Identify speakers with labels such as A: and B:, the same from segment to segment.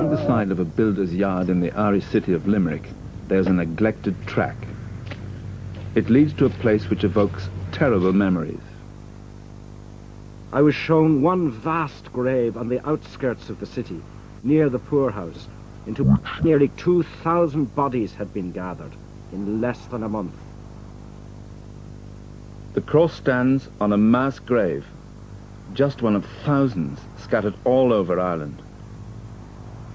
A: On the side of a builder's yard in the Irish city of Limerick, there's a neglected track. It leads to a place which evokes terrible memories.
B: I was shown one vast grave on the outskirts of the city, near the poorhouse, into which nearly 2,000 bodies had been gathered in less than a month.
A: The cross stands on a mass grave, just one of thousands scattered all over Ireland.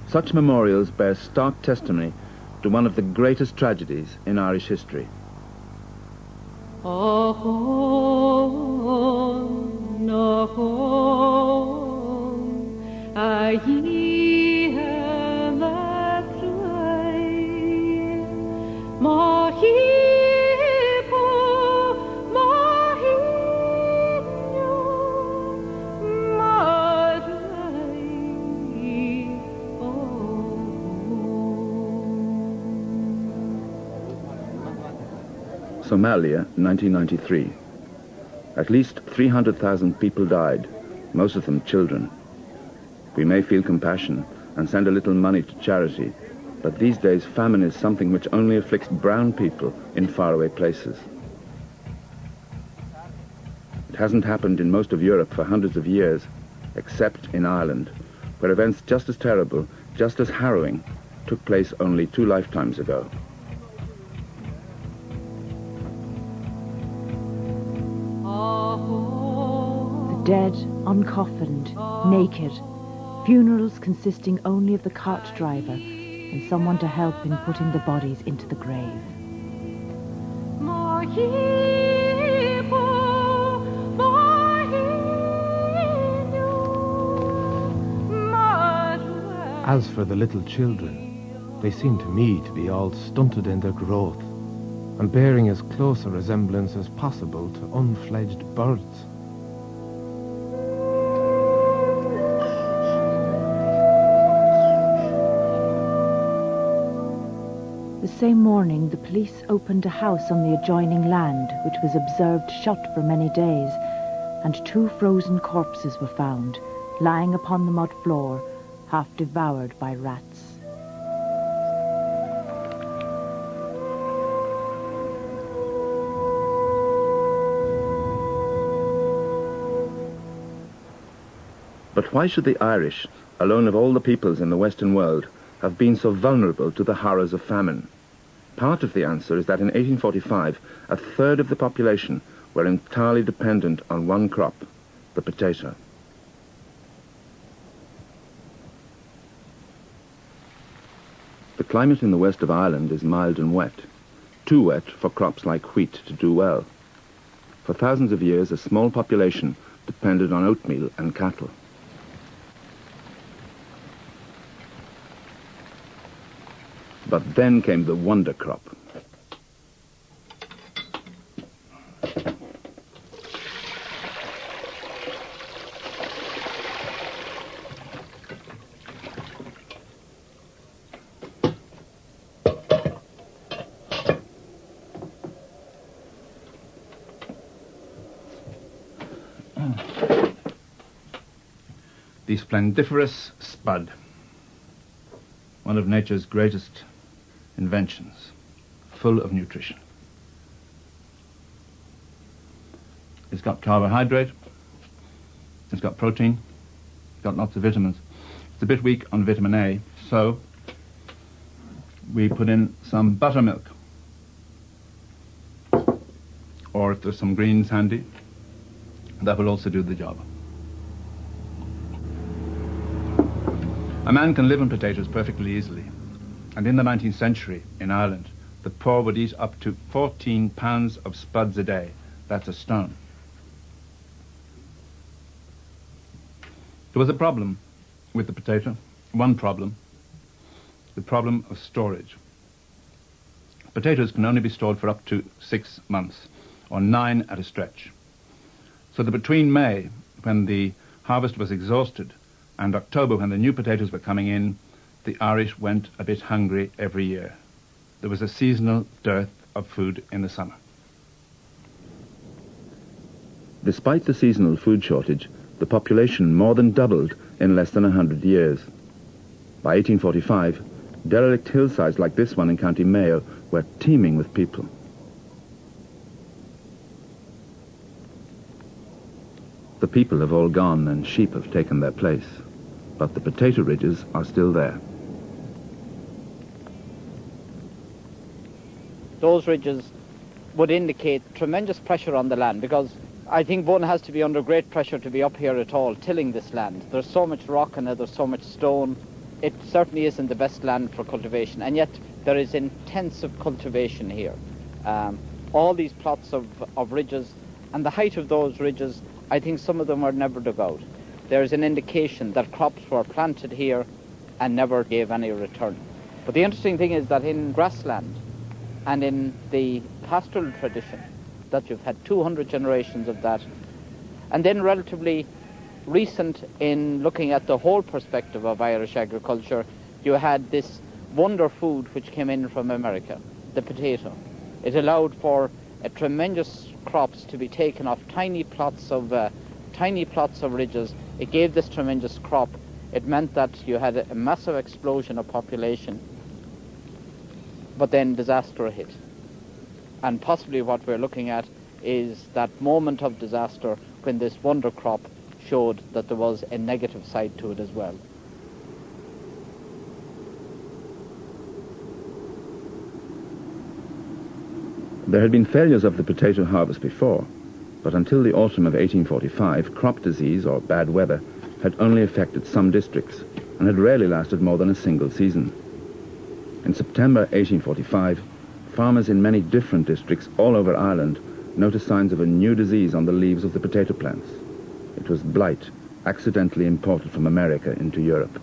A: Such memorials bear stark testimony to one of the greatest tragedies in Irish history. Somalia, 1993. At least 300,000 people died, most of them children. We may feel compassion and send a little money to charity, but these days famine is something which only afflicts brown people in faraway places. It hasn't happened in most of Europe for hundreds of years, except in Ireland, where events just as terrible, just as harrowing, took place only 2 lifetimes ago.
C: Dead, uncoffined, naked, funerals consisting only of the cart driver and someone to help in putting the bodies into the grave.
D: As for the little children, they seem to me to be all stunted in their growth and bearing as close a resemblance as possible to unfledged birds.
C: The same morning, the police opened a house on the adjoining land, which was observed shut for many days, and 2 frozen corpses were found, lying upon the mud floor, half devoured by rats.
A: But why should the Irish, alone of all the peoples in the Western world, have been so vulnerable to the horrors of famine? Part of the answer is that in 1845, 1/3 of the population were entirely dependent on one crop, the potato. The climate in the west of Ireland is mild and wet, too wet for crops like wheat to do well. For thousands of years, a small population depended on oatmeal and cattle. But then came the wonder crop. The splendiferous spud, one of nature's greatest inventions, full of nutrition. It's got carbohydrate, it's got protein, it's got lots of vitamins. It's a bit weak on vitamin A, so we put in some buttermilk. Or if there's some greens handy, that will also do the job. A man can live on potatoes perfectly easily. And in the 19th century, in Ireland, the poor would eat up to 14 pounds of spuds a day. That's a stone. There was a problem with the potato, one problem, the problem of storage. Potatoes can only be stored for up to 6 months, or 9 at a stretch. So that between May, when the harvest was exhausted, and October, when the new potatoes were coming in, the Irish went a bit hungry every year. There was a seasonal dearth of food in the summer. Despite the seasonal food shortage, the population more than doubled in less than 100 years. By 1845, derelict hillsides like this one in County Mayo were teeming with people. The people have all gone and sheep have taken their place, but the potato ridges are still there.
E: Those ridges would indicate tremendous pressure on the land, because I think one has to be under great pressure to be up here at all, tilling this land. There's so much rock in it, there's so much stone. It certainly isn't the best land for cultivation, and yet there is intensive cultivation here. All these plots of ridges, and the height of those ridges, I think some of them were never dug out. There's an indication that crops were planted here and never gave any return. But the interesting thing is that in grassland and in the pastoral tradition, that you've had 200 generations of that, and then relatively recent in looking at the whole perspective of Irish agriculture, you had this wonder food which came in from America, the potato. It allowed for tremendous crops to be taken off tiny plots of ridges. It gave this tremendous crop. It meant that you had a massive explosion of population, but then disaster hit. And possibly what we're looking at is that moment of disaster when this wonder crop showed that there was a negative side to it as well.
A: There had been failures of the potato harvest before, but until the autumn of 1845, crop disease, or bad weather, had only affected some districts and had rarely lasted more than a single season. In September 1845, farmers in many different districts all over Ireland noticed signs of a new disease on the leaves of the potato plants. It was blight, accidentally imported from America into Europe.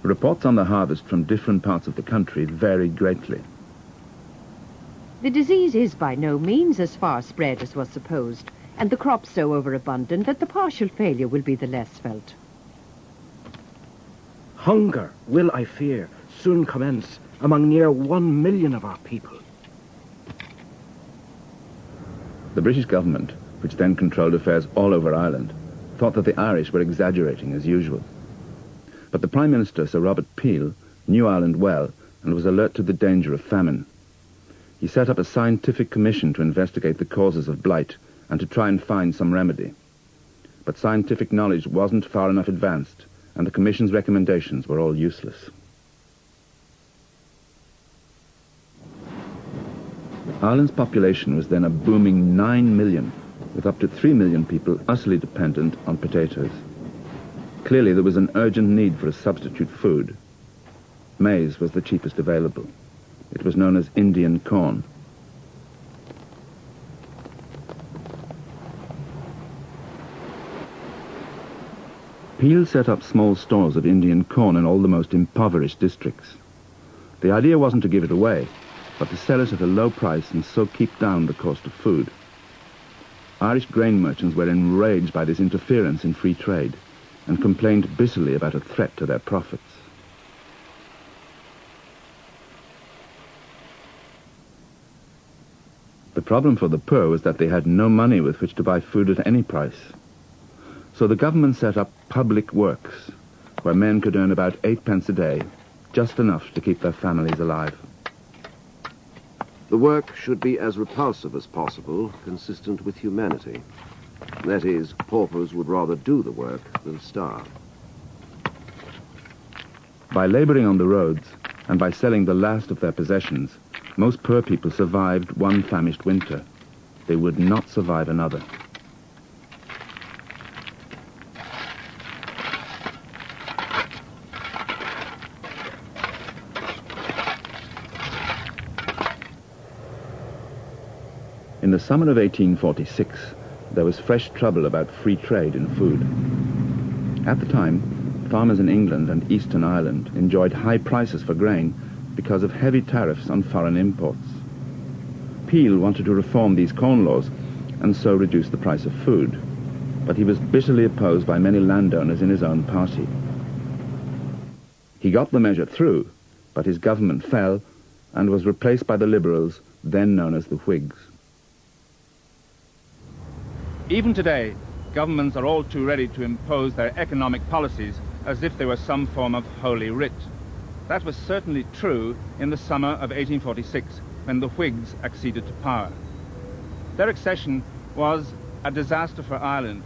A: Reports on the harvest from different parts of the country varied greatly.
F: The disease is by no means as far spread as was supposed, and the crops so overabundant that the partial failure will be the less felt.
B: Hunger will, I fear, soon commence among near 1 million of our people.
A: The British government, which then controlled affairs all over Ireland, thought that the Irish were exaggerating as usual. But the Prime Minister, Sir Robert Peel, knew Ireland well and was alert to the danger of famine. He set up a scientific commission to investigate the causes of blight and to try and find some remedy. But scientific knowledge wasn't far enough advanced, and the commission's recommendations were all useless. Ireland's population was then a booming 9 million, with up to 3 million people utterly dependent on potatoes. Clearly there was an urgent need for a substitute food. Maize was the cheapest available. It was known as Indian corn. Peel set up small stores of Indian corn in all the most impoverished districts. The idea wasn't to give it away, but to sell it at a low price and so keep down the cost of food. Irish grain merchants were enraged by this interference in free trade and complained bitterly about a threat to their profits. The problem for the poor was that they had no money with which to buy food at any price. So the government set up public works, where men could earn about 8 pence a day, just enough to keep their families alive.
G: The work should be as repulsive as possible, consistent with humanity. That is, paupers would rather do the work than starve.
A: By labouring on the roads and by selling the last of their possessions, most poor people survived one famished winter. They would not survive another. In the summer of 1846, there was fresh trouble about free trade in food. At the time, farmers in England and Eastern Ireland enjoyed high prices for grain because of heavy tariffs on foreign imports. Peel wanted to reform these corn laws and so reduce the price of food, but he was bitterly opposed by many landowners in his own party. He got the measure through, but his government fell and was replaced by the Liberals, then known as the Whigs.
H: Even today, governments are all too ready to impose their economic policies
A: as if they were some form of holy writ. That was certainly true in the summer of 1846, when the Whigs acceded to power. Their accession was a disaster for Ireland,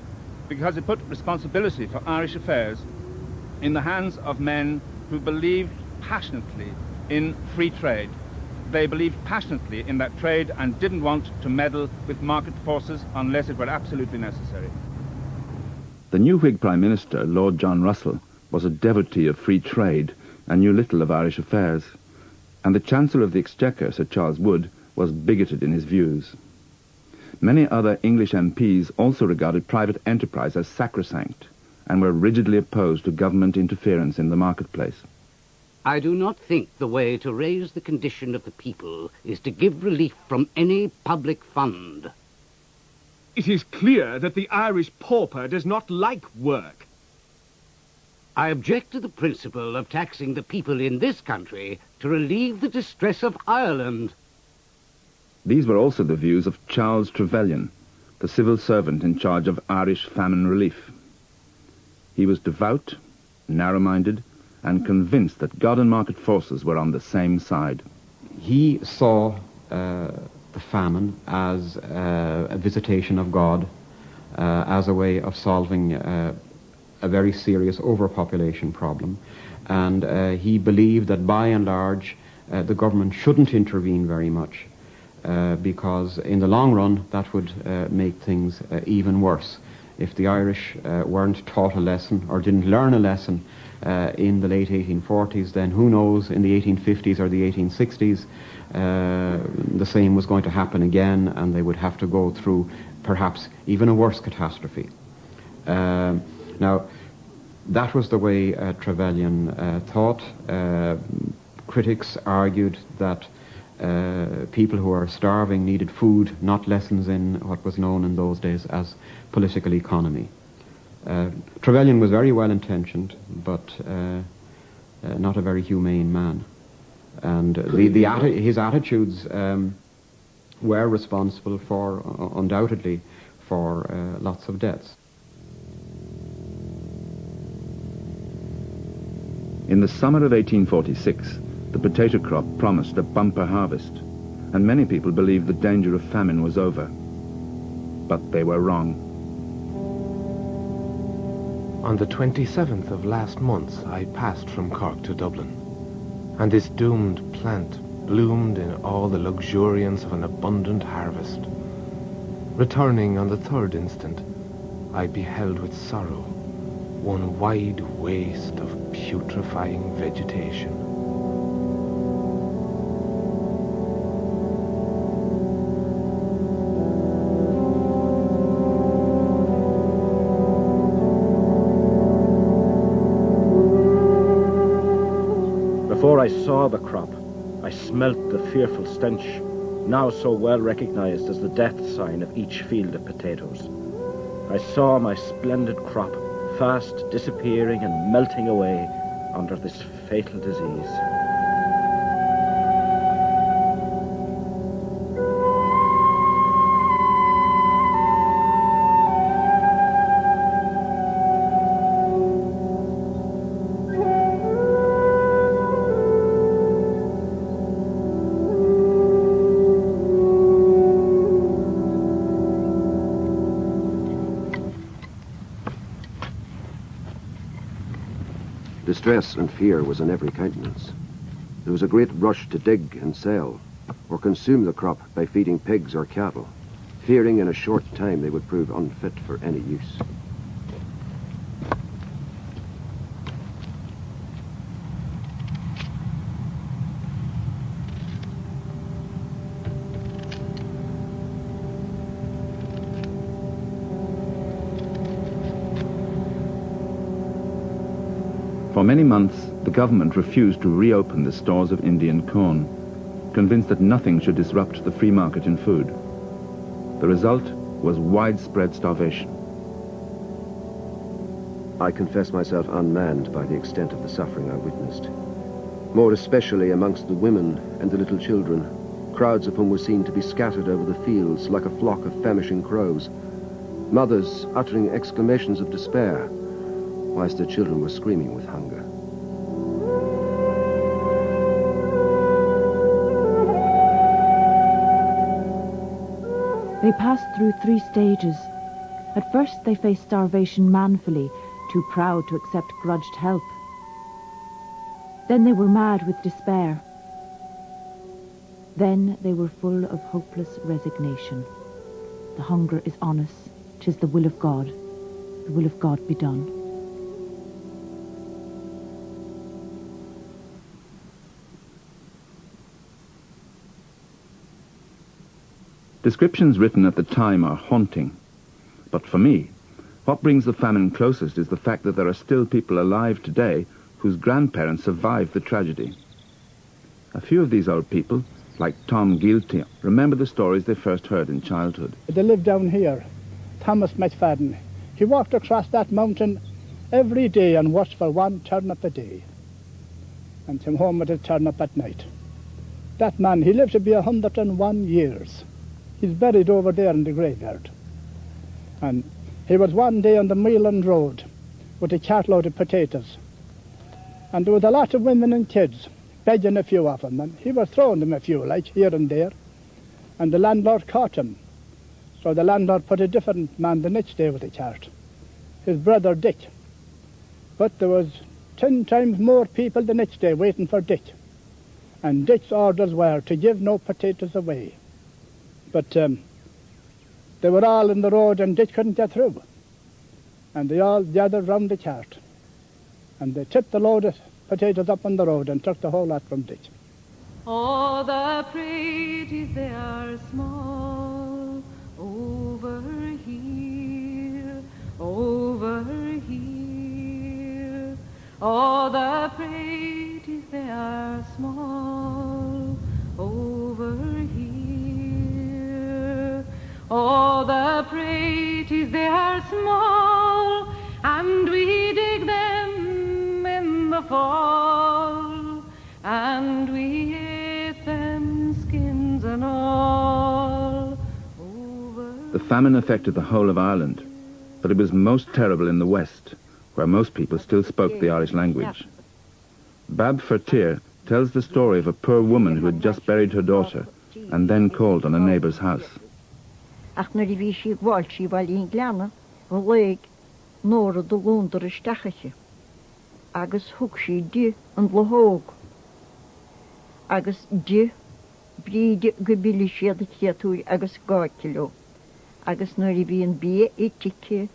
A: because it put responsibility for Irish affairs in the hands of men who believed passionately in free trade. They believed passionately in that trade and didn't want to meddle with market forces unless it were absolutely necessary.
H: The new Whig Prime Minister, Lord John Russell, was a devotee of free trade and knew little of Irish affairs, and the Chancellor of the Exchequer, Sir Charles Wood, was bigoted in his views. Many other English MPs also regarded private enterprise as sacrosanct and were rigidly opposed to government interference in the marketplace.
I: I do not think the way to raise the condition of the people is to give relief from any public fund.
J: It is clear that the Irish pauper does not like work.
I: I object to the principle of taxing the people in this country to relieve the distress of Ireland.
H: These were also the views of Charles Trevelyan, the civil servant in charge of Irish famine relief. He was devout, narrow-minded, and convinced that God and market forces were on the same side.
K: He saw the famine as a visitation of God, as a way of solving a very serious overpopulation problem, and he believed that by and large the government shouldn't intervene very much, because in the long run that would make things even worse. If the Irish weren't taught a lesson or didn't learn a lesson in the late 1840s, then who knows, in the 1850s or the 1860s, the same was going to happen again, and they would have to go through perhaps even a worse catastrophe. Now, that was the way Trevelyan thought. Critics argued that people who are starving needed food, not lessons in what was known in those days as political economy. Trevelyan was very well intentioned, but not a very humane man. And his attitudes were responsible for, undoubtedly, for lots of deaths.
H: In the summer of 1846, the potato crop promised a bumper harvest, and many people believed the danger of famine was over. But they were wrong.
D: On the 27th of last month, I passed from Cork to Dublin, and this doomed plant bloomed in all the luxuriance of an abundant harvest. Returning on the 3rd instant, I beheld with sorrow one wide waste of putrefying vegetation.
B: Before I saw the crop, I smelt the fearful stench, now so well recognized as the death sign of each field of potatoes. I saw my splendid crop fast disappearing and melting away under this fatal disease.
G: Distress and fear was in every countenance. There was a great rush to dig and sell, or consume the crop by feeding pigs or cattle, fearing in a short time they would prove unfit for any use.
H: For many months, the government refused to reopen the stores of Indian corn, convinced that nothing should disrupt the free market in food. The result was widespread starvation.
G: I confess myself unmanned by the extent of the suffering I witnessed, more especially amongst the women and the little children, crowds of whom were seen to be scattered over the fields like a flock of famishing crows, mothers uttering exclamations of despair, whilst the children were screaming with hunger.
C: They passed through 3 stages. At first they faced starvation manfully, too proud to accept grudged help. Then they were mad with despair. Then they were full of hopeless resignation. The hunger is on us. 'Tis the will of God. The will of God be done.
H: Descriptions written at the time are haunting. But for me, what brings the famine closest is the fact that there are still people alive today whose grandparents survived the tragedy. A few of these old people, like Tom Gilty, remember the stories they first heard in childhood.
L: They lived down here, Thomas McFadden. He walked across that mountain every day and watched for one turnip a day, and came home with a turnip at night. That man, he lived to be 101 years. He's buried over there in the graveyard. And he was one day on the Mealand Road with a cartload of potatoes. And there was a lot of women and kids, begging a few of them, and he was throwing them a few, like here and there. And the landlord caught him. So the landlord put a different man the next day with the cart, his brother Dick. But there was 10 times more people the next day waiting for Dick. And Dick's orders were to give no potatoes away. But they were all in the road and Dick couldn't get through. And they all gathered round the cart. And they tipped the load of potatoes up on the road and took the whole lot from Dick.
M: Oh, the praties, they are small, over here, over here. Oh, the praties, they are small, over here. Oh, the praties, they are small, and we dig them in the fall, and we ate them skins and all.
H: The famine affected the whole of Ireland, but it was most terrible in the west, where most people still spoke the Irish language. Bab Fertier tells the story of a poor woman who had just buried her daughter and then called on a neighbour's house.
N: Ach na die sie gwalt sie weil in glana, leg nor de wonder stachetje. Agus hoek sie die en lohoog. Agus die bride gebilisje de tietoe agus gaatelo. Agus na die bien bie etike,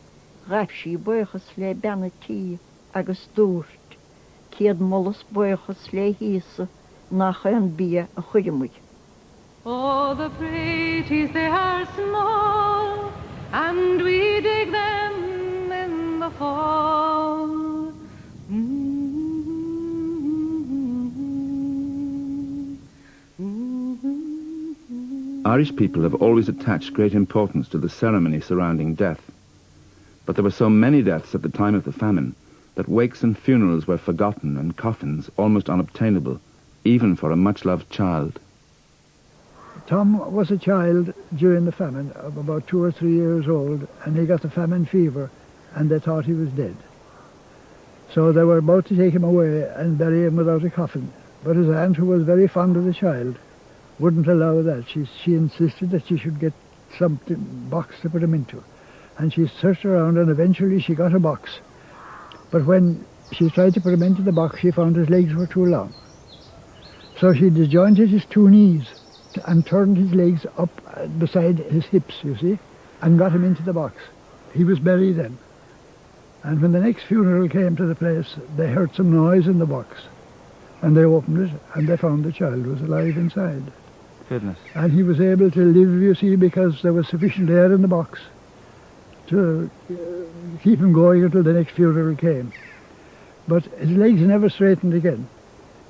N: raf sie boeges le bannetie agus doort. Keerd molles boeges le hiese, nach een bie a goeiemoe.
M: Oh, the praties, they are small, and we dig them in the fall.
H: Irish people have always attached great importance to the ceremony surrounding death. But there were so many deaths at the time of the famine that wakes and funerals were forgotten and coffins almost unobtainable, even for a much-loved child.
O: Tom was a child during the famine of about 2 or 3 years old, and he got the famine fever, and they thought he was dead. So they were about to take him away and bury him without a coffin. But his aunt, who was very fond of the child, wouldn't allow that. She insisted that she should get some box to put him into. And she searched around, and eventually she got a box. But when she tried to put him into the box, she found his legs were too long. So she disjointed his 2 knees and turned his legs up beside his hips, you see, and got him into the box. He was buried then. And when the next funeral came to the place, they heard some noise in the box. And they opened it, and they found the child was alive inside.
H: Goodness.
O: And he was able to live, you see, because there was sufficient air in the box to keep him going until the next funeral came. But his legs never straightened again.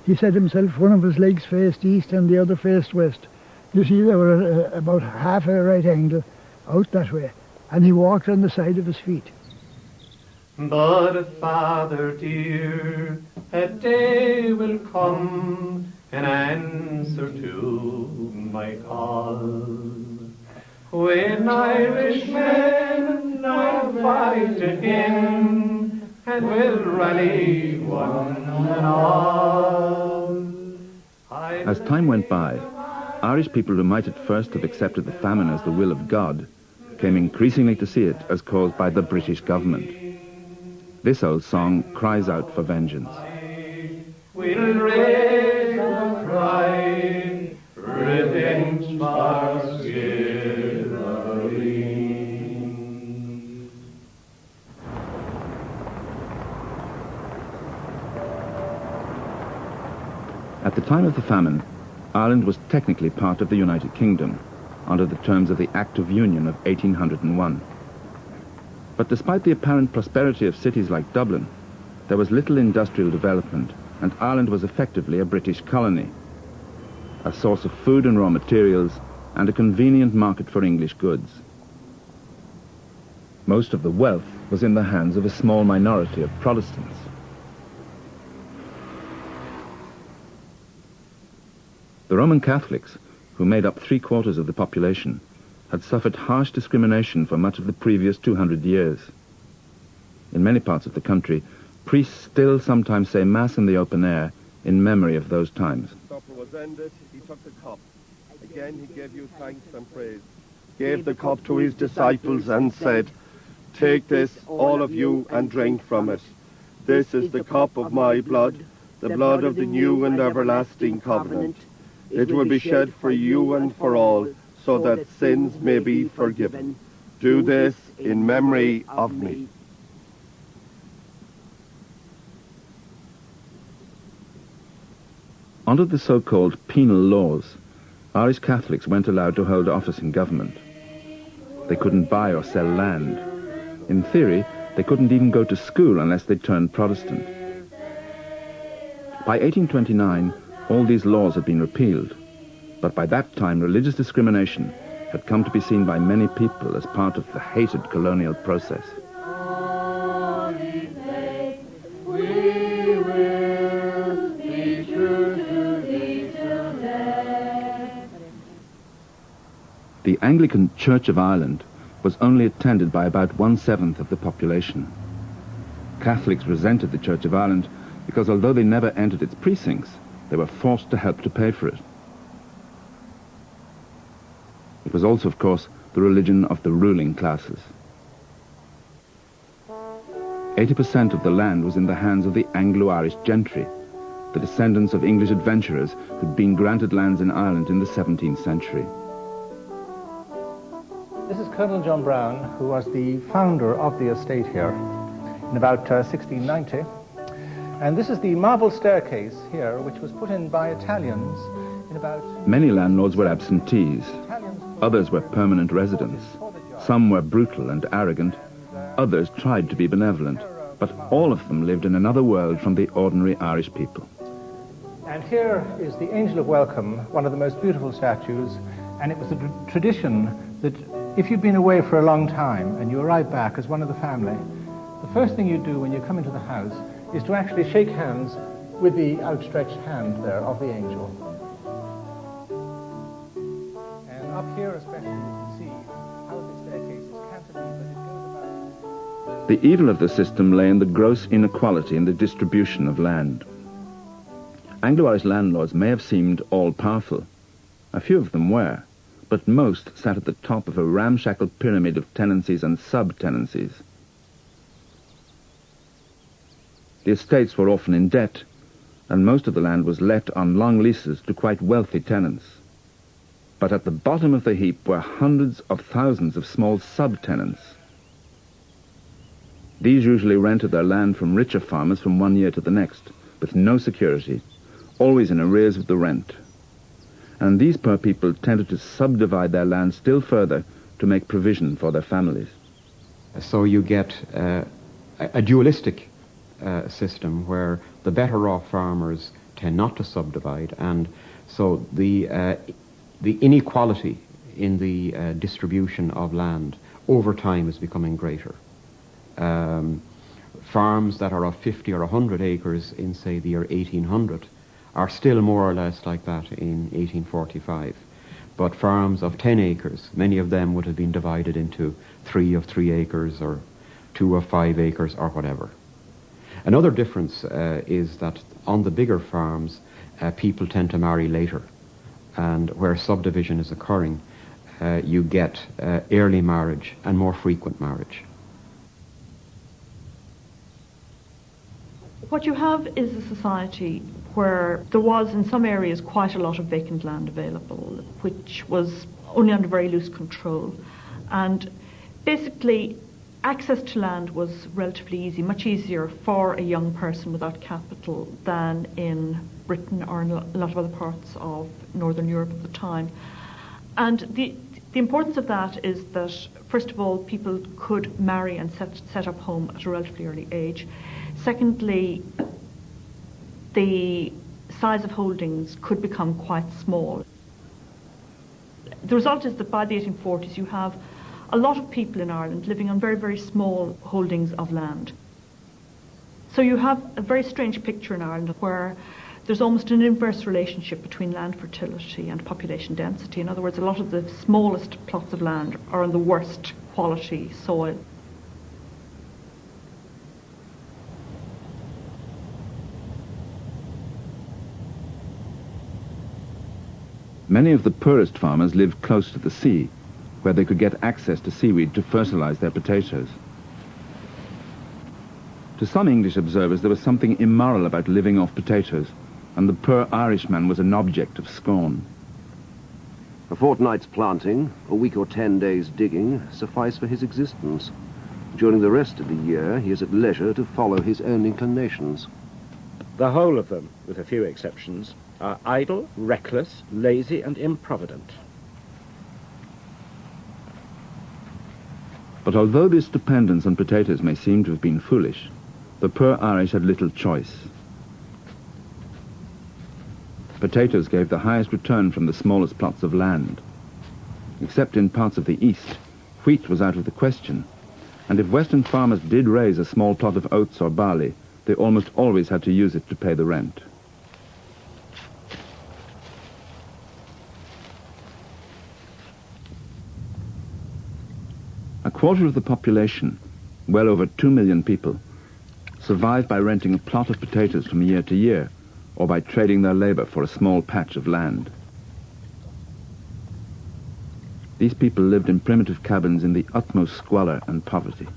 O: He said himself one of his legs faced east and the other faced west. You see, they were about half a right angle out that way, and he walked on the side of his feet.
P: But, Father dear, a day will come in answer to my call, when Irishmen are fight again and will rally one and all.
H: As time went by, Irish people who might at first have accepted the famine as the will of God came increasingly to see it as caused by the British government. This old song cries out for vengeance.
P: We'll raise a cry, revenge for slavery.
H: At the time of the famine, Ireland was technically part of the United Kingdom, under the terms of the Act of Union of 1801. But despite the apparent prosperity of cities like Dublin, there was little industrial development, and Ireland was effectively a British colony, a source of food and raw materials, and a convenient market for English goods. Most of the wealth was in the hands of a small minority of Protestants. The Roman Catholics, who made up 3/4 of the population, had suffered harsh discrimination for much of the previous 200 years. In many parts of the country, priests still sometimes say Mass in the open air in memory of those times.
Q: Supper was ended, he took the cup. Again he gave you thanks and praise. Gave the cup to his disciples and said, "Take this, all of you, and drink from it. This is the cup of my blood, the blood of the new and everlasting covenant. It will be shed for you and for all, so that sins may be forgiven. Do this in memory of me."
H: Under the so-called penal laws, Irish Catholics weren't allowed to hold office in government. They couldn't buy or sell land. In theory, they couldn't even go to school unless they turned Protestant. By 1829, all these laws had been repealed, but by that time religious discrimination had come to be seen by many people as part of the hated colonial process. The Anglican Church of Ireland was only attended by about 1/7 of the population. Catholics resented the Church of Ireland because although they never entered its precincts, they were forced to help to pay for it. It was also, of course, the religion of the ruling classes. 80% of the land was in the hands of the Anglo-Irish gentry, the descendants of English adventurers who'd been granted lands in Ireland in the 17th century.
R: This is Colonel John Brown, who was the founder of the estate here in about 1690. And this is the marble staircase here, which was put in by Italians in about...
H: Many landlords were absentees. Others were permanent residents. Some were brutal and arrogant. Others tried to be benevolent. But all of them lived in another world from the ordinary Irish people.
R: And here is the Angel of Welcome, one of the most beautiful statues. And it was a tradition that if you'd been away for a long time and you arrived back as one of the family, the first thing you do when you come into the house is to actually shake hands with the outstretched hand there of the angel. And up here especially you can see how the staircase is cantilevered, but it goes about...
H: The evil of the system lay in the gross inequality in the distribution of land. Anglo-Irish landlords may have seemed all-powerful. A few of them were, but most sat at the top of a ramshackle pyramid of tenancies and sub-tenancies. The estates were often in debt, and most of the land was let on long leases to quite wealthy tenants. But at the bottom of the heap were hundreds of thousands of small sub-tenants. These usually rented their land from richer farmers from one year to the next, with no security, always in arrears with the rent. And these poor people tended to subdivide their land still further to make provision for their families.
K: So you get a dualistic system where the better off farmers tend not to subdivide, and so the inequality in the distribution of land over time is becoming greater. Farms that are of 50 or 100 acres in, say, the year 1800 are still more or less like that in 1845. But farms of 10 acres, many of them would have been divided into 3 of 3 acres or 2 of 5 acres or whatever. Another difference is that on the bigger farms, people tend to marry later. And where subdivision is occurring, you get early marriage and more frequent marriage.
S: What you have is a society where there was in some areas quite a lot of vacant land available, which was only under very loose control. And basically access to land was relatively easy, much easier for a young person without capital than in Britain or in a lot of other parts of Northern Europe at the time. And the importance of that is that, first of all, people could marry and set up home at a relatively early age. Secondly, the size of holdings could become quite small. The result is that by the 1840s you have a lot of people in Ireland living on very, very small holdings of land. So you have a very strange picture in Ireland where there's almost an inverse relationship between land fertility and population density. In other words, a lot of the smallest plots of land are on the worst quality soil.
H: Many of the poorest farmers lived close to the sea, where they could get access to seaweed to fertilize their potatoes. To some English observers, there was something immoral about living off potatoes, and the poor Irishman was an object of scorn.
G: A fortnight's planting, a week or 10 days digging, suffice for his existence. During the rest of the year, he is at leisure to follow his own inclinations.
B: The whole of them, with a few exceptions, are idle, reckless, lazy, and improvident.
H: But although this dependence on potatoes may seem to have been foolish, the poor Irish had little choice. Potatoes gave the highest return from the smallest plots of land. Except in parts of the east, wheat was out of the question, and if western farmers did raise a small plot of oats or barley, they almost always had to use it to pay the rent. A quarter of the population, well over 2 million people, survive by renting a plot of potatoes from year to year, or by trading their labor for a small patch of land. These people lived in primitive cabins in the utmost squalor and poverty.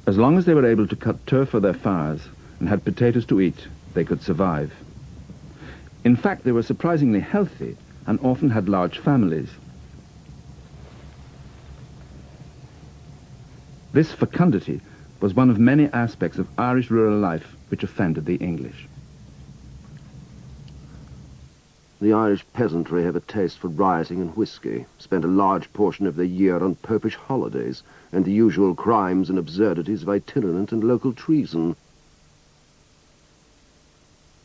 H: As long as they were able to cut turf for their fires and had potatoes to eat, they could survive. In fact, they were surprisingly healthy and often had large families. This fecundity was one of many aspects of Irish rural life which offended the English.
G: The Irish peasantry have a taste for rioting and whiskey, spend a large portion of their year on popish holidays, and the usual crimes and absurdities of itinerant and local treason.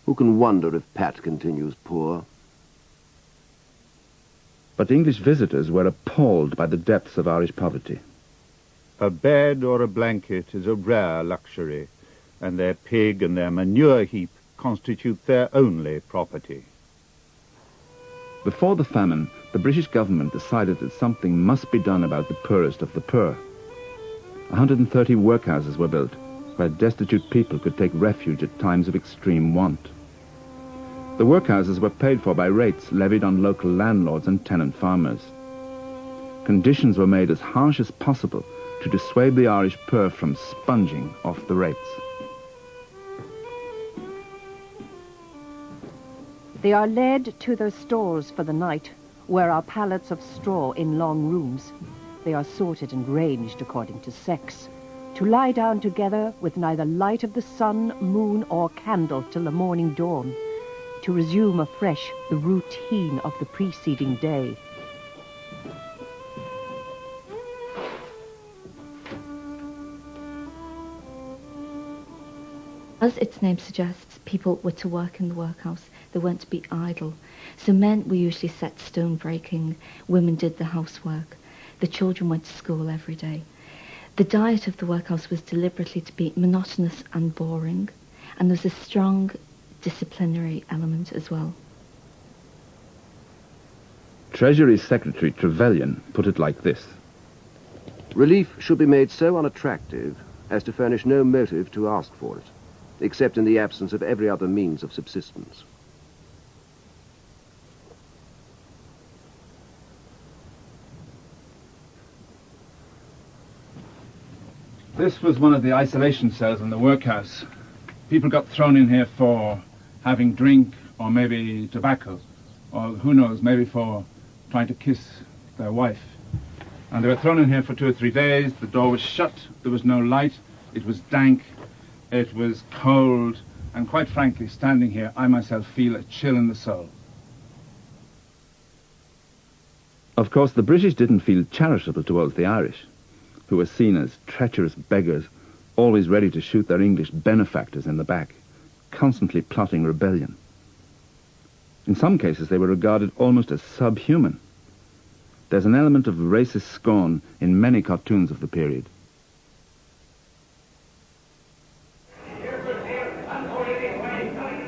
G: Who can wonder if Pat continues poor?
H: But English visitors were appalled by the depths of Irish poverty.
T: A bed or a blanket is a rare luxury, and their pig and their manure heap constitute their only property.
H: Before the famine, the British government decided that something must be done about the poorest of the poor. 130 workhouses were built, where destitute people could take refuge at times of extreme want. The workhouses were paid for by rates levied on local landlords and tenant farmers. Conditions were made as harsh as possible to dissuade the Irish poor from sponging off the rates.
F: They are led to their stores for the night, where are pallets of straw in long rooms. They are sorted and ranged according to sex, to lie down together with neither light of the sun, moon, or candle till the morning dawn, to resume afresh the routine of the preceding day.
U: As its name suggests, people were to work in the workhouse. They weren't to be idle. So men were usually set stone breaking. Women did the housework. The children went to school every day. The diet of the workhouse was deliberately to be monotonous and boring. And there's a strong disciplinary element as well.
H: Treasury Secretary Trevelyan put it like this.
G: Relief should be made so unattractive as to furnish no motive to ask for it, except in the absence of every other means of subsistence.
A: This was one of the isolation cells in the workhouse. People got thrown in here for having drink or maybe tobacco, or who knows, maybe for trying to kiss their wife. And they were thrown in here for 2 or 3 days. The door was shut. There was no light. It was dank. It was cold. And quite frankly, standing here, I myself feel a chill in the soul.
H: Of course, the British didn't feel charitable towards the Irish, who were seen as treacherous beggars, always ready to shoot their English benefactors in the back, constantly plotting rebellion. In some cases, they were regarded almost as subhuman. There's an element of racist scorn in many cartoons of the period.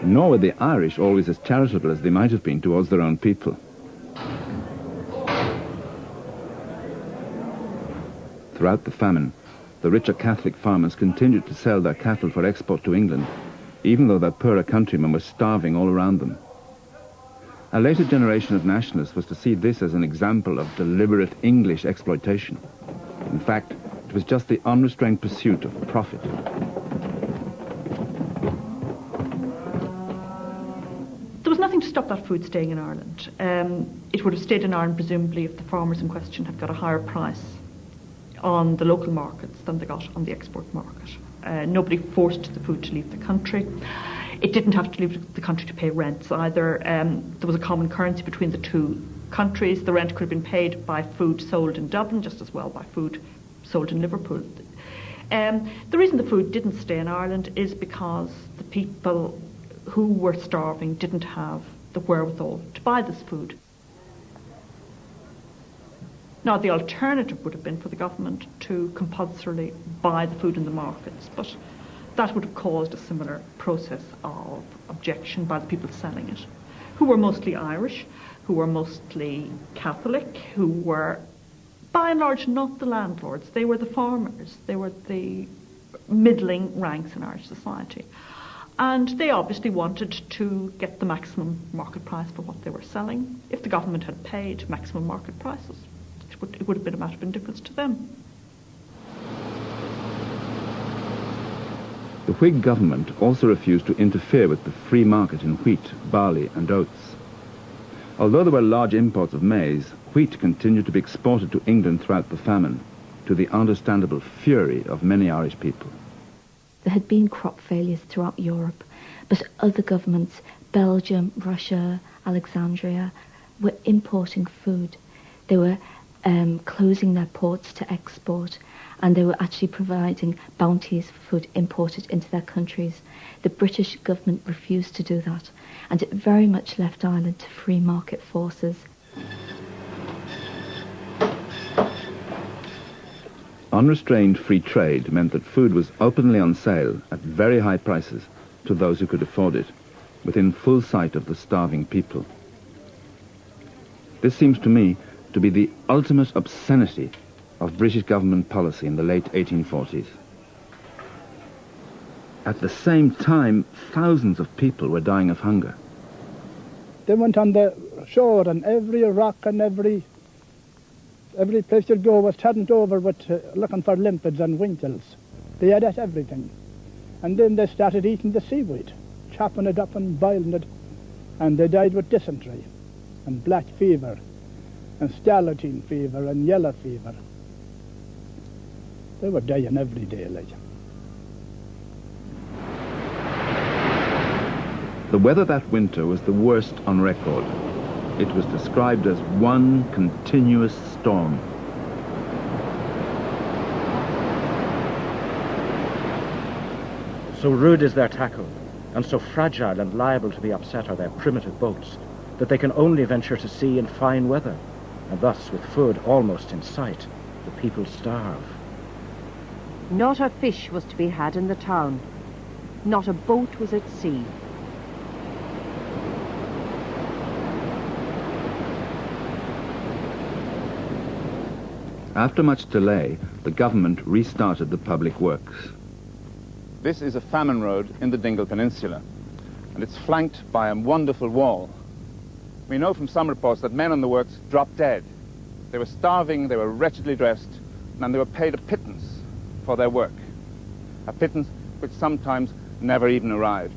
H: Nor were the Irish always as charitable as they might have been towards their own people. Throughout the famine, the richer Catholic farmers continued to sell their cattle for export to England, even though their poorer countrymen were starving all around them. A later generation of nationalists was to see this as an example of deliberate English exploitation. In fact, it was just the unrestrained pursuit of profit.
S: There was nothing to stop that food staying in Ireland. It would have stayed in Ireland presumably if the farmers in question had got a higher price on the local markets than they got on the export market. Nobody forced the food to leave the country. It didn't have to leave the country to pay rents either. There was a common currency between the two countries. The rent could have been paid by food sold in Dublin just as well by food sold in Liverpool. The reason the food didn't stay in Ireland is because the people who were starving didn't have the wherewithal to buy this food. Now, the alternative would have been for the government to compulsorily buy the food in the markets, but that would have caused a similar process of objection by the people selling it, who were mostly Irish, who were mostly Catholic, who were, by and large, not the landlords. They were the farmers. They were the middling ranks in Irish society. And they obviously wanted to get the maximum market price for what they were selling. If the government had paid maximum market prices, it would have been a matter of indifference to them.
H: The Whig government also refused to interfere with the free market in wheat, barley and oats. Although there were large imports of maize, wheat continued to be exported to England throughout the famine, to the understandable fury of many Irish people.
U: There had been crop failures throughout Europe, but other governments, Belgium, Russia, Alexandria, were importing food. They were closing their ports to export, and they were actually providing bounties for food imported into their countries. The British government refused to do that, and it very much left Ireland to free market forces.
H: Unrestrained free trade meant that food was openly on sale at very high prices to those who could afford it, within full sight of the starving people. This seems to me to be the ultimate obscenity of British government policy in the late 1840s. At the same time, thousands of people were dying of hunger.
L: They went on the shore, and every rock and every place you'd go was turned over with looking for limpets and winkles. They had at everything. And then they started eating the seaweed, chopping it up and boiling it, and they died with dysentery and black fever and scarlatine fever and yellow fever. They were dying every day, like.
H: The weather that winter was the worst on record. It was described as one continuous storm.
B: So rude is their tackle, and so fragile and liable to be upset are their primitive boats, that they can only venture to sea in fine weather, and thus, with food almost in sight, the people starve.
F: Not a fish was to be had in the town. Not a boat was at sea.
H: After much delay, the government restarted the public works.
A: This is a famine road in the Dingle Peninsula, and it's flanked by a wonderful wall. We know from some reports that men on the works dropped dead. They were starving, they were wretchedly dressed, and they were paid a pittance for their work, a pittance which sometimes never even arrived.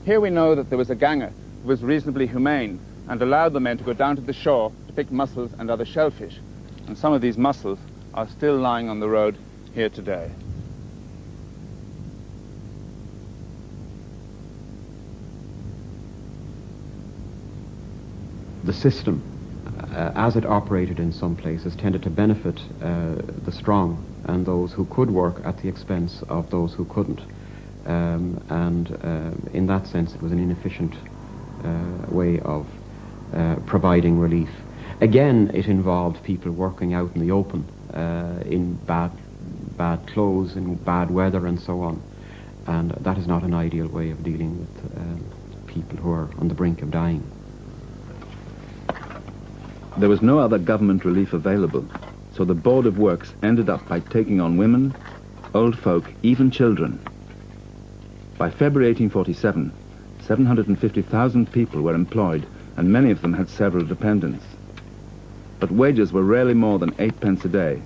A: Here we know that there was a ganger who was reasonably humane and allowed the men to go down to the shore to pick mussels and other shellfish, and some of these mussels are still lying on the road here today.
K: The system, as it operated in some places, tended to benefit the strong and those who could work at the expense of those who couldn't. In that sense, it was an inefficient way of providing relief. Again, it involved people working out in the open, in bad clothes, in bad weather, and so on. And that is not an ideal way of dealing with people who are on the brink of dying.
H: There was no other government relief available, so the Board of Works ended up by taking on women, old folk, even children. By February 1847, 750,000 people were employed, and many of them had several dependents. But wages were rarely more than 8 pence a day,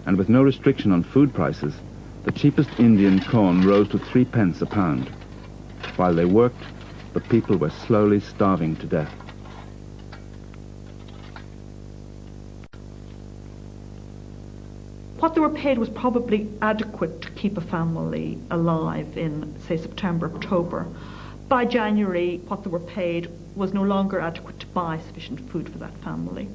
H: and with no restriction on food prices, the cheapest Indian corn rose to 3 pence a pound. While they worked, the people were slowly starving to death.
S: What they were paid was probably adequate to keep a family alive in, say, September, October. By January, what they were paid was no longer adequate to buy sufficient food for that family.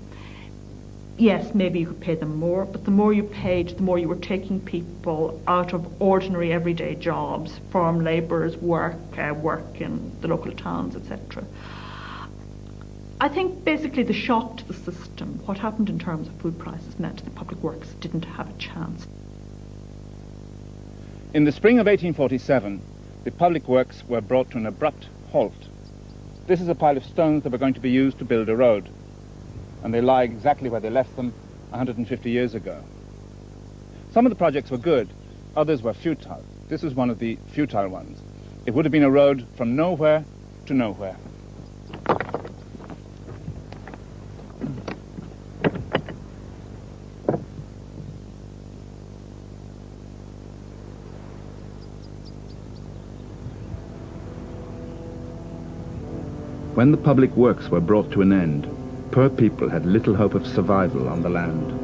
S: Yes, maybe you could pay them more, but the more you paid, the more you were taking people out of ordinary everyday jobs, farm labourers, work in the local towns, etc. I think basically the shock to the system, what happened in terms of food prices, meant the public works didn't have a chance.
A: In the spring of 1847, the public works were brought to an abrupt halt. This is a pile of stones that were going to be used to build a road, and they lie exactly where they left them 150 years ago. Some of the projects were good, others were futile. This was one of the futile ones. It would have been a road from nowhere to nowhere.
H: When the public works were brought to an end, poor people had little hope of survival on the land.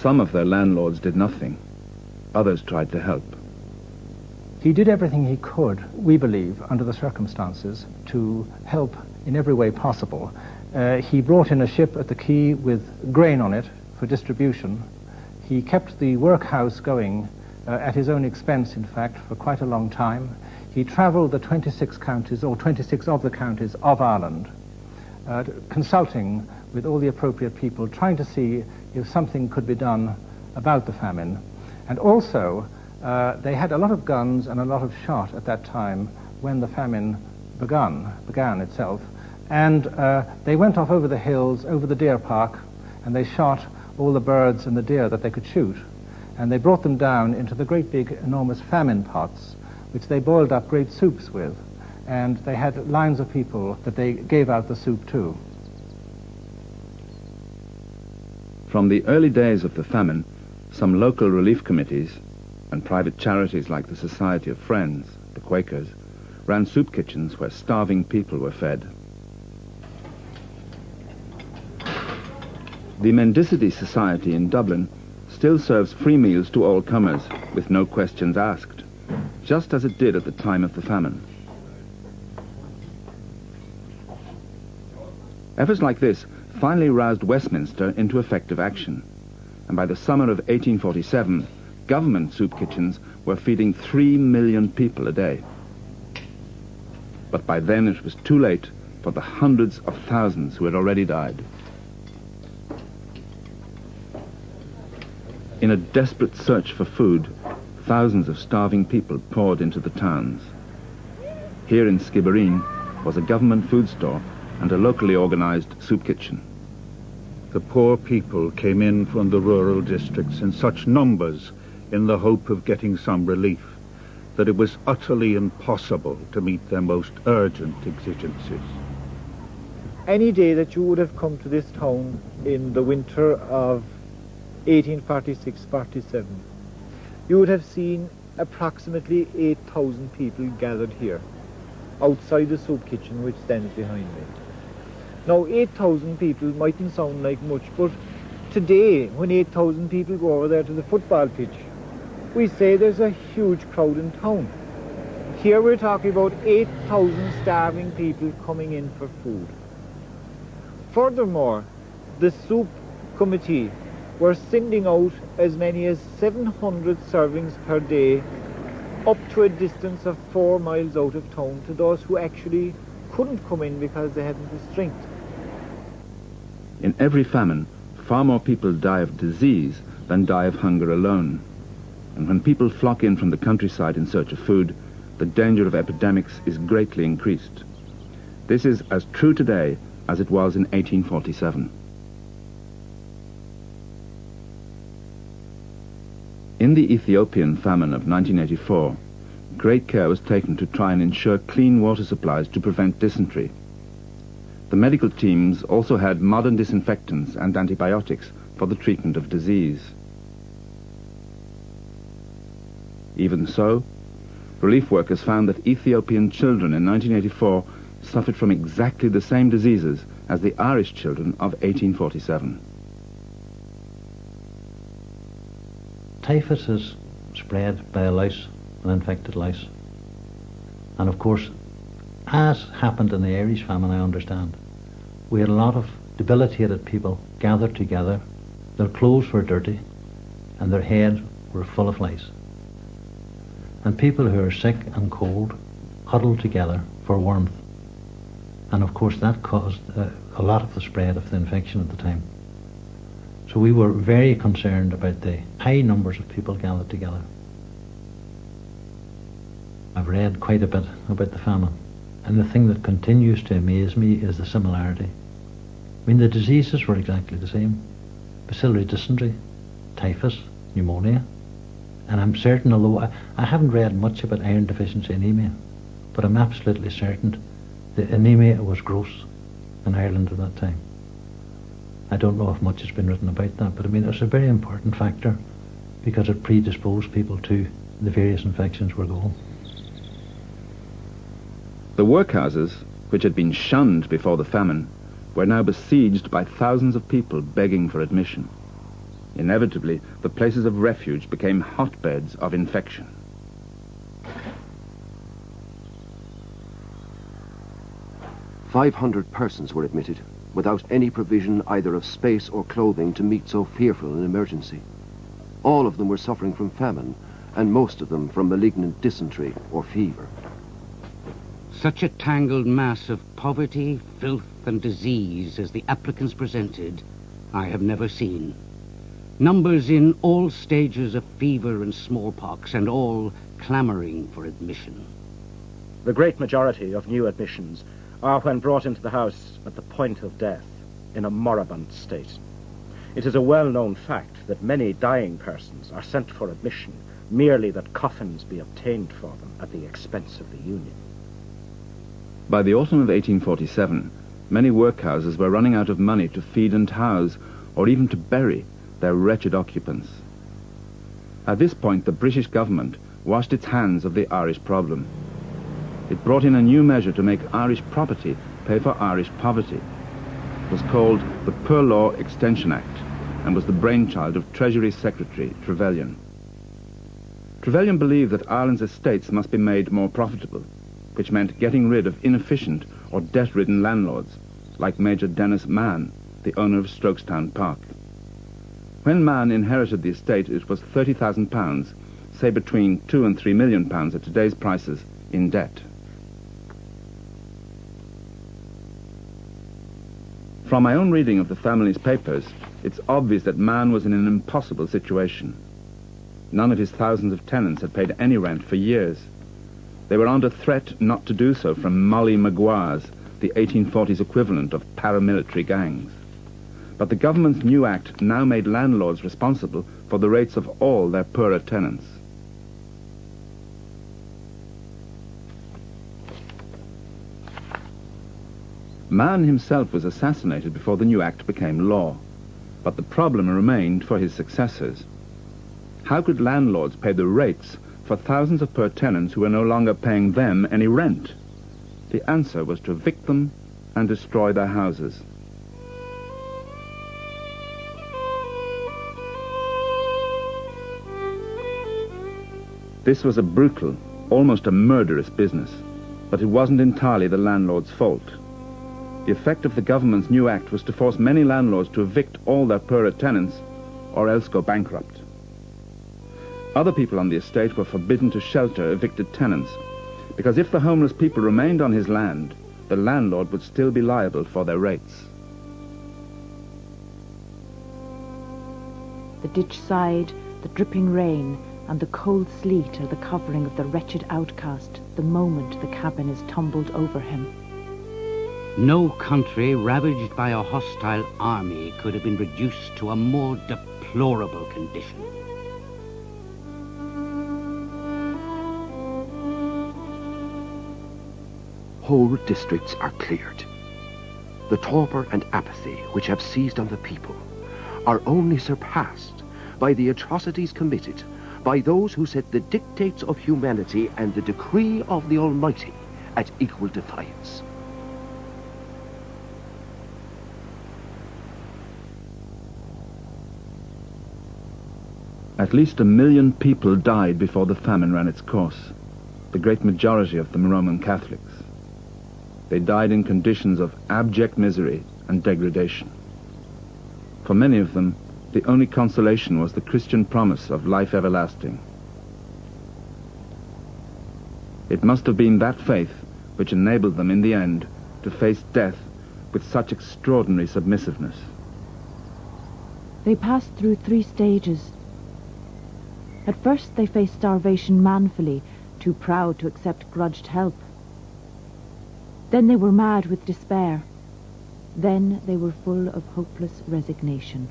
H: Some of their landlords did nothing. Others tried to help.
R: He did everything he could, we believe, under the circumstances, to help in every way possible. He brought in a ship at the quay with grain on it for distribution. He kept the workhouse going at his own expense, in fact, for quite a long time. He travelled the 26 counties, or 26 of the counties of Ireland, consulting with all the appropriate people, trying to see if something could be done about the famine. And also, they had a lot of guns and a lot of shot at that time when the famine began itself. And they went off over the hills, over the deer park, and they shot all the birds and the deer that they could shoot. And they brought them down into the great big, enormous famine pots, which they boiled up great soups with. And they had lines of people that they gave out the soup to.
H: From the early days of the famine, some local relief committees and private charities like the Society of Friends, the Quakers, ran soup kitchens where starving people were fed. The Mendicity Society in Dublin still serves free meals to all comers, with no questions asked. just as it did at the time of the famine. Efforts like this finally roused Westminster into effective action, and by the summer of 1847, government soup kitchens were feeding 3 million people a day. But by then it was too late for the hundreds of thousands who had already died. In a desperate search for food, thousands of starving people poured into the towns. Here in Skibbereen was a government food store and a locally organized soup kitchen.
T: The poor people came in from the rural districts in such numbers in the hope of getting some relief that it was utterly impossible to meet their most urgent exigencies.
E: Any day that you would have come to this town in the winter of 1846-47, you would have seen approximately 8,000 people gathered here, outside the soup kitchen which stands behind me. Now, 8,000 people mightn't sound like much, but today, when 8,000 people go over there to the football pitch, we say there's a huge crowd in town. Here we're talking about 8,000 starving people coming in for food. Furthermore, the soup committee were sending out as many as 700 servings per day up to a distance of 4 miles out of town to those who actually couldn't come in because they hadn't the strength.
H: In every famine, far more people die of disease than die of hunger alone. And when people flock in from the countryside in search of food, the danger of epidemics is greatly increased. This is as true today as it was in 1847. In the Ethiopian famine of 1984, great care was taken to try and ensure clean water supplies to prevent dysentery. The medical teams also had modern disinfectants and antibiotics for the treatment of disease. Even so, relief workers found that Ethiopian children in 1984 suffered from exactly the same diseases as the Irish children of 1847.
V: Typhus is spread by a louse, an infected louse. And of course, as happened in the Irish famine, I understand, we had a lot of debilitated people gathered together. Their clothes were dirty and their heads were full of lice. And people who are sick and cold huddled together for warmth. And of course that caused a lot of the spread of the infection at the time. So we were very concerned about the high numbers of people gathered together. I've read quite a bit about the famine, and the thing that continues to amaze me is the similarity. I mean, the diseases were exactly the same. Bacillary dysentery, typhus, pneumonia, and I'm certain, although I haven't read much about iron deficiency anemia, but I'm absolutely certain the anemia was gross in Ireland at that time. I don't know if much has been written about that, but I mean, it's a very important factor because it predisposed people to the various infections we're going.
H: The workhouses, which had been shunned before the famine, were now besieged by thousands of people begging for admission. Inevitably, the places of refuge became hotbeds of infection.
G: "500 persons were admitted, without any provision either of space or clothing to meet so fearful an emergency. All of them were suffering from famine, and most of them from malignant dysentery or fever.
I: Such a tangled mass of poverty, filth, and disease as the applicants presented, I have never seen. Numbers in all stages of fever and smallpox, and all clamoring for admission.
B: The great majority of new admissions are when brought into the house at the point of death, in a moribund state. It is a well-known fact that many dying persons are sent for admission merely that coffins be obtained for them at the expense of the Union.
H: By the autumn of 1847, many workhouses were running out of money to feed and house, or even to bury, their wretched occupants. At this point, the British government washed its hands of the Irish problem. It brought in a new measure to make Irish property pay for Irish poverty. It was called the Poor Law Extension Act and was the brainchild of Treasury Secretary Trevelyan.
A: Trevelyan believed that Ireland's estates must be made more profitable, which meant getting rid of inefficient or debt-ridden landlords, like Major Dennis Mann, the owner of Strokestown Park. When Mann inherited the estate, it was £30,000, say between £2 and £3 million at today's prices, in debt. From my own reading of the family's papers, it's obvious that Mann was in an impossible situation. None of his thousands of tenants had paid any rent for years. They were under threat not to do so from Molly Maguires, the 1840s equivalent of paramilitary gangs. But the government's new act now made landlords responsible for the rates of all their poorer tenants. Mann himself was assassinated before the new act became law, but the problem remained for his successors. How could landlords pay the rates for thousands of poor tenants who were no longer paying them any rent? The answer was to evict them and destroy their houses. This was a brutal, almost a murderous business, but it wasn't entirely the landlord's fault. The effect of the government's new act was to force many landlords to evict all their poorer tenants or else go bankrupt. Other people on the estate were forbidden to shelter evicted tenants, because if the homeless people remained on his land, the landlord would still be liable for their rates.
C: The ditch side, the dripping rain, and the cold sleet are the covering of the wretched outcast the moment the cabin is tumbled over him.
I: No country ravaged by a hostile army could have been reduced to a more deplorable condition.
G: Whole districts are cleared. The torpor and apathy which have seized on the people are only surpassed by the atrocities committed by those who set the dictates of humanity and the decree of the Almighty at equal defiance.
A: At least 1 million people died before the famine ran its course, the great majority of them Roman Catholics. They died in conditions of abject misery and degradation. For many of them, the only consolation was the Christian promise of life everlasting. It must have been that faith which enabled them in the end to face death with such extraordinary submissiveness.
C: They passed through 3 stages. At first they faced starvation manfully, too proud to accept grudged help. Then they were mad with despair. Then they were full of hopeless resignation.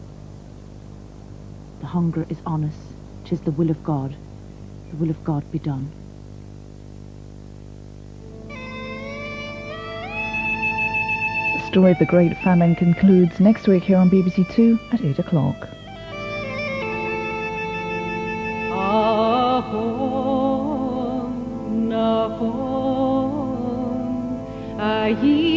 C: The hunger is on us. 'Tis the will of God. The will of God be done.
D: The story of the Great Famine concludes next week here on BBC Two at 8 o'clock.
M: Ye